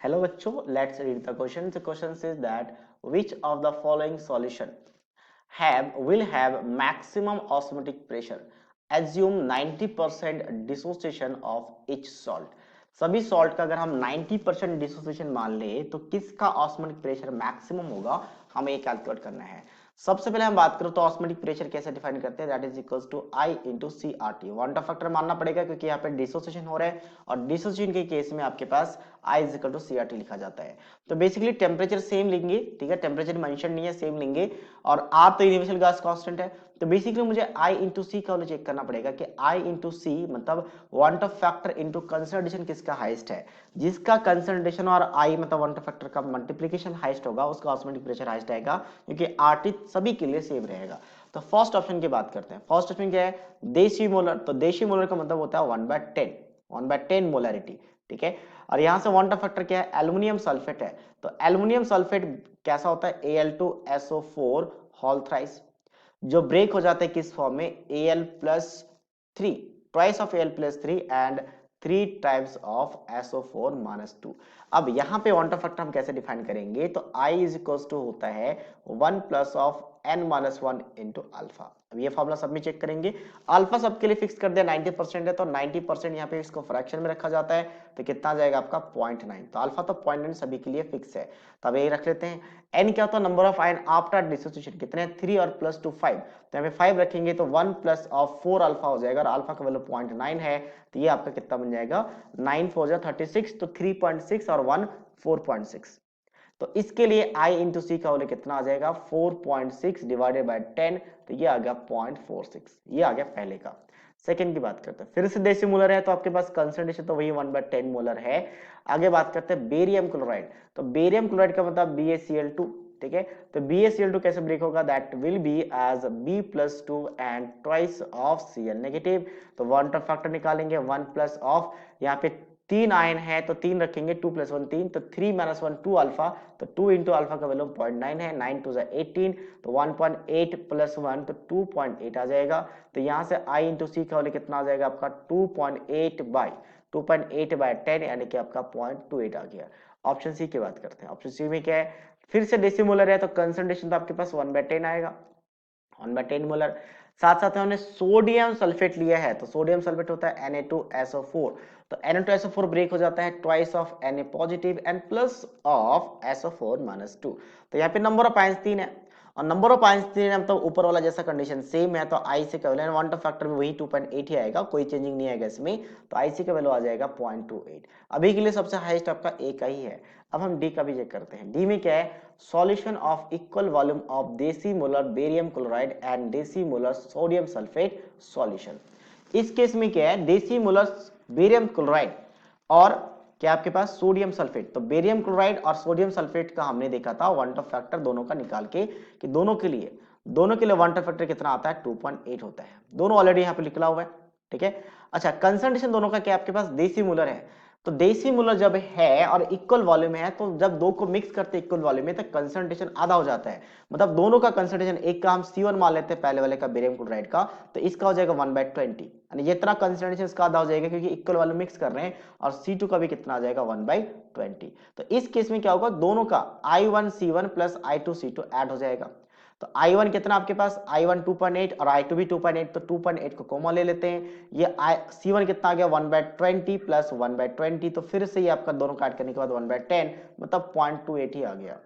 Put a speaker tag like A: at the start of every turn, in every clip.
A: Hello बच्चों, let's read the question. The question says that which of the following solution will have maximum osmotic pressure? Assume 90% dissociation of each salt. सभी salt का अगर हम 90% dissociation मान ले तो किसका ऑस्मोटिक प्रेशर मैक्सिमम होगा, हमें ये कैलकुलेट करना है। सबसे पहले हम बात करें तो ऑस्मोटिक प्रेशर कैसे डिफाइन करते हैं, that is equals to I into C R T. Van't factor मानना पड़ेगा क्योंकि यहाँ पे डिसोसिएशन हो रहा है और डिसोसिएशन के केस में आपके पास I is equal to C R T लिखा जाता है। तो बेसिकली टेम्परेचर सेम लेंगे, ठीक है, टेम्परेचर मेंशन नहीं है, सेम लेंगे और आर तो यूनिवर्सल गैस कांस्टेंट है। तो बेसिकली मुझे आई इंटू सी का वैल्यू चेक करना पड़ेगा कि आई इंटू सी मतलब वांट फैक्टर इंटू कंसंट्रेशन किसका हाईएस्ट है। जिसका कंसंट्रेशन और आई मतलब वांट फैक्टर का मल्टीप्लिकेशन हाईएस्ट होगा उसका ऑस्मोटिक प्रेशर हाईएस्ट आएगा, क्योंकि आरटी सभी के लिए सेम रहेगा। तो फर्स्ट ऑप्शन की बात करते हैं। फर्स्ट ऑप्शन क्या है, देसी मोलर। तो देसी मोलर का मतलब होता है 1/10 मोलरिटी, ठीक है। और यहां से वांट फैक्टर क्या है, एल्युमिनियम सल्फेट है। तो एल्युमिनियम सल्फेट कैसा होता है, Al2SO4 होल थ्राइस, जो ब्रेक हो जाता है किस फॉर्म में, Al+3, twice of Al+3 and 3 times of SO4-2। अब यहाँ पे वांट फैक्टर हम कैसे डिफाइन करेंगे, तो I इज इक्वल्स टू होता है 1 plus of n-1 into alpha. अब ये फॉर्मूला सब में चेक करेंगे। अल्फा सबके लिए फिक्स कर दिया 90% है, तो 90% यहाँ पे इसको फ्रैक्शन में रखा जाता है, तो कितना जाएगा आपका 0.9। तो अल्फा तो 0.9 सभी के लिए फिक्स है, तब यही रख लेते हैं। n क्या होता है, number of ion after dissociation, कितने हैं 3 और प्लस 2 5, तो यहाँ पे 5 रखेंगे तो 1 प्लस ऑफ 4 अल्फा हो जाएगा और अल्फा का वैल्यू 0.9 है, तो ये आपका कितना बन जाएगा 9 4 36, तो 3.6 और 1 4.6। तो इसके लिए I इंटू सी का वैल्यू कितना आ जाएगा 4.6 डिवाइडेड बाय 10, तो ये आ गया 0.46। ये आ गया पहले का। सेकंड की बात करते हैं, फिर से देसी मोलर है तो आपके पास कंसंट्रेशन तो वही 1/10 मोलर है। आगे बात करते हैं बेरियम क्लोराइड। तो बेरियम क्लोराइड का मतलब BaCl2, ठीक है। तो BaCl2 कैसे ब्रेक होगा, that will be as B+2 and twice of Cl negative. तो वांट फैक्टर निकालेंगे 1 प्लस ऑफ, यहाँ पे 3 आयन है तो 3 रखेंगे, 2 + 1 3, तो 3 - 1 2 अल्फा, तो 2 इंटू अल्फा का वैल्यू 0.9 है, 9 2 18, तो 1.8 + 1 तो 2.8 आ जाएगा। तो यहाँ से I इंटू सी का वैल्यू कितना आ जाएगा आपका 2.8/10 यानी कि आपका 0.28 आ गया। ऑप्शन सी की बात करते हैं। ऑप्शन सी में क्या है, फिर से डेसिमोलर है तो कंसंट्रेशन तो आपके पास 1/10 आएगा, 1/10 मोलर। साथ साथ में हमने सोडियम सल्फेट लिया है, तो सोडियम सल्फेट होता है Na2SO4, तो Na2SO4 ब्रेक हो जाता है twice of Na positive and plus of SO4-2। तो यहाँ पे नंबर ऑफ आयंस 3 है और नंबर ऑफ आयंस 3 है, मतलब ऊपर वाला जैसा कंडीशन सेम है, तो आई से का वैल्यू वांट फैक्टर में वही 2.8 ही आएगा, कोई चेंजिंग नहीं आएगा इसमें, तो आई सी का वैल्यू आ जाएगा 0.28। अभी के लिए सबसे हाईएस्ट आपका ए का ही है। अब हम डी का भी चेक करते हैं। डी में क्या है, solution of equal volume of decimolar barium chloride and decimolar sodium sulfate solution। इस केस में क्या है, डेसीमोलर बेरियम क्लोराइड और क्या आपके पास सोडियम सल्फेट। तो बेरियम क्लोराइड और सोडियम सल्फेट का हमने देखा था वांट फैक्टर दोनों का निकाल के कि दोनों के लिए वांट फैक्टर कितना आता है 2.8 होता है। दोनों ऑलरेडी यहाँ पे लिखा हुआ है, ठीक है। अच्छा, कंसंट्रेशन दोनों का क्या आपके पास डेसीमोलर है, तो डेसीमोलर जब है और इक्वल वॉल्यूम है तो जब दो को मिक्स करते हैं इक्वल वॉल्यूम में तो कंसंट्रेशन आधा हो जाता है, मतलब दोनों का कंसंट्रेशन, एक का हम C1 मान लेते हैं पहले वाले का बेरियम क्लोराइड का, तो इसका हो जाएगा 1/20, यानी ये इतना कंसंट्रेशन इसका आधा हो जाएगा क्योंकि इक्वल वॉल्यूम मिक्स कर रहे हैं, और C2 का भी कितना आ जाएगा 1/20। तो इस केस में क्या होगा, दोनों का I1C1 प्लस I2C2 ऐड हो जाएगा। तो I1 कितना आपके पास, I1 2.8 और I2 भी 2.8, तो 2.8 को कॉमन ले लेते हैं। ये C1 कितना आ गया 1/20 प्लस 1/20, तो फिर से ये आपका दोनों काट करने के बाद 1/10 मतलब 0.28 ही आ गया।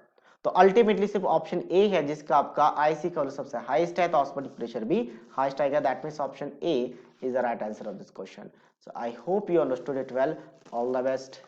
A: तो अल्टीमेटली सिर्फ ऑप्शन ए है जिसका आपका आईसी का सबसे हाईएस्ट है, तो ऑस्मोटिक प्रेशर भी हाईएस्ट आएगा। That means option A is the right answer of this question. So I hope you understood it well. All the best.